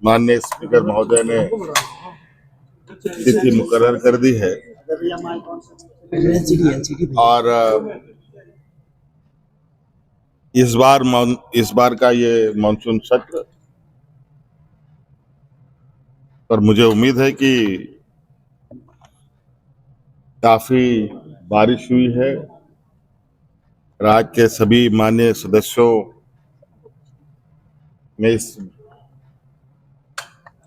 माननीय स्पीकर महोदय ने तिथि मुकर्रर कर दी है और इस बार का ये मानसून सत्र पर मुझे उम्मीद है कि काफी बारिश हुई है। राज्य के सभी माननीय सदस्यों ने इस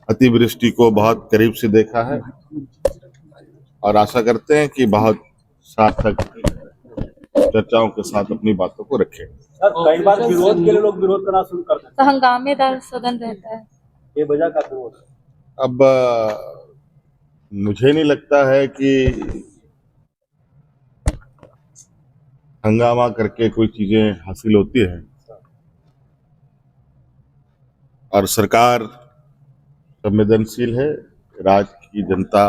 अतिवृष्टि को बहुत करीब से देखा है और आशा करते हैं कि बहुत सार्थक चर्चाओं के साथ अपनी बातों को रखें। कई बार विरोध के लिए लोग विरोध करना शुरू कर देते हैं, तो हंगामेदार सदन रहता है, ये वजह का विरोध। अब मुझे नहीं लगता है कि हंगामा करके कोई चीजें हासिल होती है और सरकार संवेदनशील है। राज्य की जनता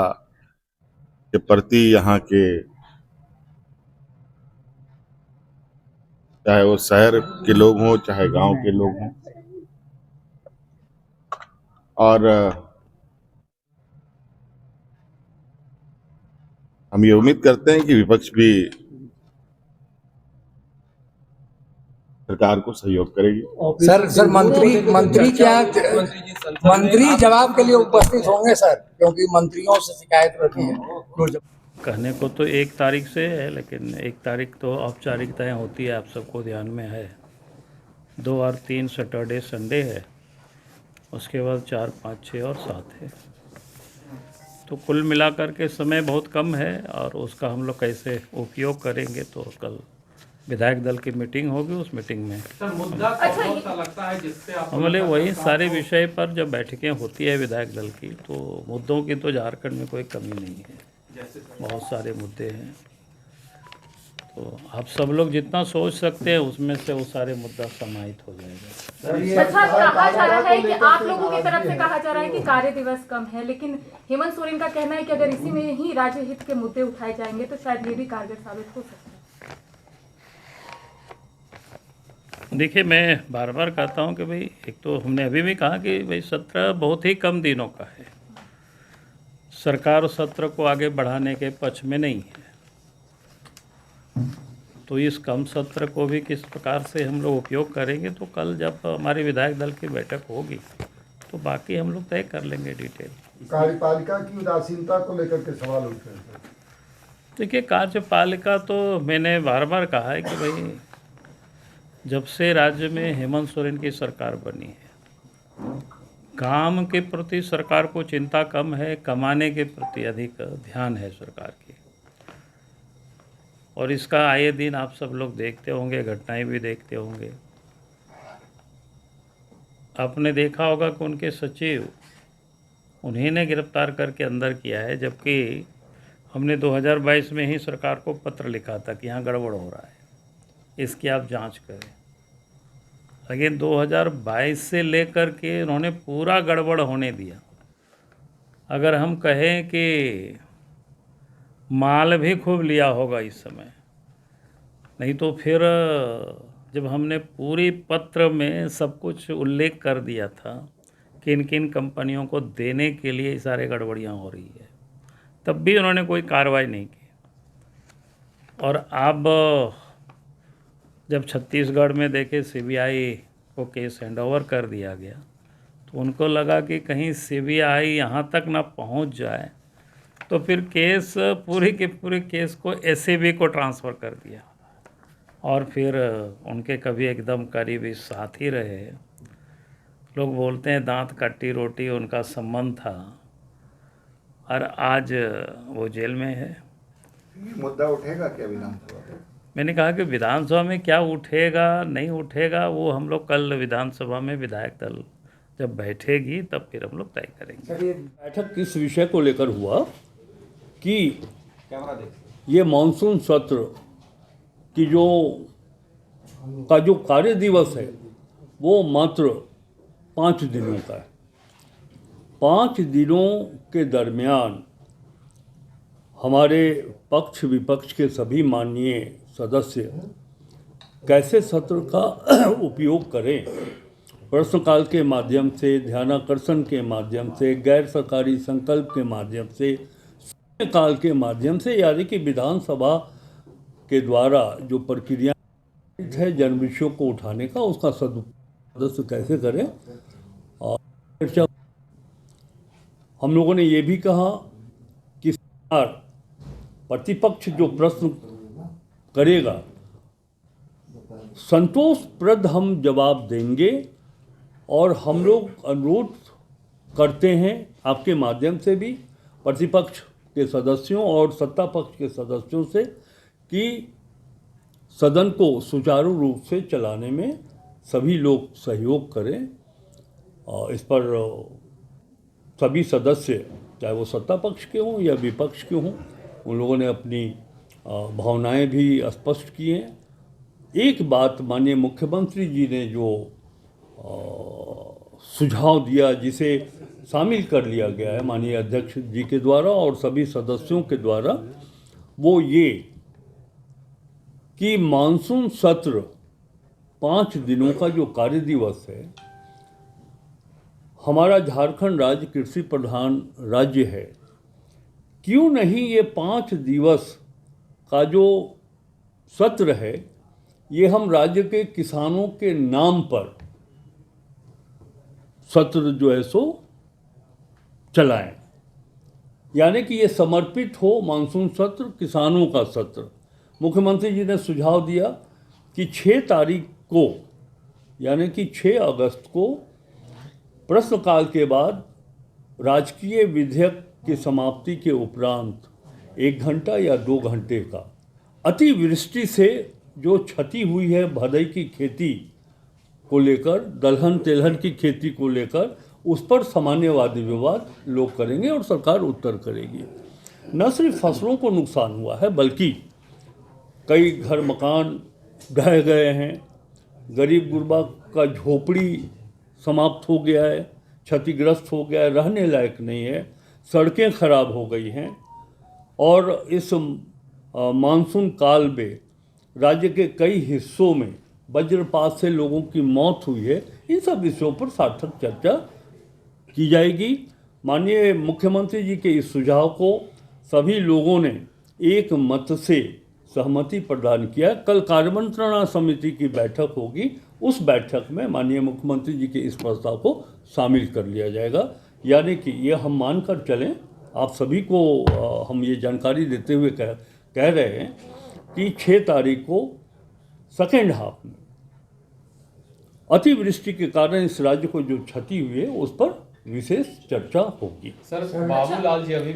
के प्रति यहाँ के चाहे वो शहर के लोग हों चाहे गांव के लोग हों और हम ये उम्मीद करते हैं कि विपक्ष भी सरकार को सहयोग करेगी। सर मंत्री जवाब के लिए उपस्थित होंगे सर, क्योंकि मंत्रियों से शिकायत रहती है। कहने को तो 1 तारीख से है, लेकिन 1 तारीख तो औपचारिकताएँ होती है, आप सबको ध्यान में है। 2 और 3 सैटरडे संडे है, उसके बाद 4, 5, 6 और 7 है। तो कुल मिलाकर के समय बहुत कम है और उसका हम लोग कैसे उपयोग करेंगे तो कल विधायक दल की मीटिंग होगी। उस मीटिंग में हमारे वही सारे विषय पर जब बैठकें होती है विधायक दल की, तो मुद्दों की तो झारखंड में कोई कमी नहीं है, बहुत सारे मुद्दे हैं। तो आप सब लोग जितना सोच सकते हैं उसमें से वो सारे मुद्दा समाहित हो जाएगा। अच्छा, कहा जा रहा है कि आप लोगों की तरफ से कहा जा रहा है कि कार्य दिवस कम है, लेकिन हेमंत सोरेन का कहना है कि अगर इसी में ही राज्य हित के मुद्दे उठाए जाएंगे तो शायद ये भी कारगर साबित हो सकता है। देखिए, मैं बार बार कहता हूं कि भाई एक तो हमने अभी भी कहा कि भाई सत्र बहुत ही कम दिनों का है, सरकार सत्र को आगे बढ़ाने के पक्ष में नहीं है। तो इस कम सत्र को भी किस प्रकार से हम लोग उपयोग करेंगे तो कल जब हमारी विधायक दल की बैठक होगी तो बाकी हम लोग तय कर लेंगे डिटेल। कार्यपालिका की उदासीनता को लेकर के सवाल उठ रहे हैं। देखिए, कार्यपालिका तो मैंने बार बार कहा है कि भाई जब से राज्य में हेमंत सोरेन की सरकार बनी है, काम के प्रति सरकार को चिंता कम है, कमाने के प्रति अधिक ध्यान है सरकार की। और इसका आए दिन आप सब लोग देखते होंगे, घटनाएं भी देखते होंगे। आपने देखा होगा कि उनके सचिव उन्हीं ने गिरफ्तार करके अंदर किया है, जबकि हमने 2022 में ही सरकार को पत्र लिखा था कि यहाँ गड़बड़ हो रहा है, इसकी आप जांच करें। लेकिन 2022 से लेकर के उन्होंने पूरा गड़बड़ होने दिया। अगर हम कहें कि माल भी खूब लिया होगा इस समय, नहीं तो फिर जब हमने पूरी पत्र में सब कुछ उल्लेख कर दिया था किन किन कंपनियों को देने के लिए सारे गड़बड़ियाँ हो रही है, तब भी उन्होंने कोई कार्रवाई नहीं की। और अब जब छत्तीसगढ़ में देखे सीबीआई को केस हैंडओवर कर दिया गया तो उनको लगा कि कहीं सीबीआई यहाँ तक ना पहुँच जाए, तो फिर केस पूरी के पूरे केस को एसीबी को ट्रांसफ़र कर दिया। और फिर उनके कभी एकदम करीबी साथी रहे, लोग बोलते हैं दांत काटी रोटी उनका संबंध था, और आज वो जेल में है। मुद्दा उठेगा क्या विधानसभा में? मैंने कहा कि विधानसभा में क्या उठेगा नहीं उठेगा वो हम लोग कल विधानसभा में विधायक दल जब बैठेगी तब फिर हम लोग तय करेंगे। बैठक किस विषय को लेकर हुआ कि ये मानसून सत्र की जो कार्य दिवस है वो मात्र 5 दिनों का है। 5 दिनों के दरमियान हमारे पक्ष विपक्ष के सभी माननीय सदस्य कैसे सत्र का उपयोग करें प्रश्नकाल के माध्यम से, ध्यानाकर्षण के माध्यम से, गैर सरकारी संकल्प के माध्यम से, शून्यकाल के माध्यम से, यानी कि विधानसभा के द्वारा जो प्रक्रिया है जन विषयों को उठाने का, उसका सदुपयोग कैसे करें। और चर्चा हम लोगों ने ये भी कहा कि सरकार प्रतिपक्ष जो प्रश्न करेगा संतोषप्रद हम जवाब देंगे, और हम लोग अनुरोध करते हैं आपके माध्यम से भी प्रतिपक्ष के सदस्यों और सत्ता पक्ष के सदस्यों से कि सदन को सुचारू रूप से चलाने में सभी लोग सहयोग करें। और इस पर सभी सदस्य, चाहे वो सत्ता पक्ष के हों या विपक्ष के हों, उन लोगों ने अपनी भावनाएं भी स्पष्ट की हैं। एक बात माननीय मुख्यमंत्री जी ने जो सुझाव दिया, जिसे शामिल कर लिया गया है माननीय अध्यक्ष जी के द्वारा और सभी सदस्यों के द्वारा, वो ये कि मानसून सत्र 5 दिनों का जो कार्य दिवस है, हमारा झारखंड राज्य कृषि प्रधान राज्य है, क्यों नहीं ये 5 दिवस का जो सत्र है ये हम राज्य के किसानों के नाम पर सत्र जो है सो चलाएं, यानी कि ये समर्पित हो मानसून सत्र किसानों का सत्र। मुख्यमंत्री जी ने सुझाव दिया कि 6 तारीख को, यानी कि 6 अगस्त को प्रश्नकाल के बाद राजकीय विधेयक की समाप्ति के उपरांत 1 घंटा या 2 घंटे का अतिवृष्टि से जो क्षति हुई है भदई की खेती को लेकर, दलहन तेलहन की खेती को लेकर, उस पर सामान्य वाद विवाद लोग करेंगे और सरकार उत्तर करेगी। न सिर्फ फसलों को नुकसान हुआ है बल्कि कई घर मकान ढह गए हैं, गरीब गुरबा का झोपड़ी समाप्त हो गया है, क्षतिग्रस्त हो गया है, रहने लायक नहीं है, सड़कें खराब हो गई हैं। और इस मानसून काल में राज्य के कई हिस्सों में वज्रपात से लोगों की मौत हुई है। इन सब विषयों पर सार्थक चर्चा की जाएगी। माननीय मुख्यमंत्री जी के इस सुझाव को सभी लोगों ने एक मत से सहमति प्रदान किया। कल कार्यमंत्रणा समिति की बैठक होगी, उस बैठक में माननीय मुख्यमंत्री जी के इस प्रस्ताव को शामिल कर लिया जाएगा। यानी कि ये हम मानकर चलें, आप सभी को हम ये जानकारी देते हुए कह रहे हैं कि 6 तारीख को सेकेंड हाफ में अतिवृष्टि के कारण इस राज्य को जो क्षति हुई है उस पर विशेष चर्चा होगी। सर, बाबूलाल जी अभी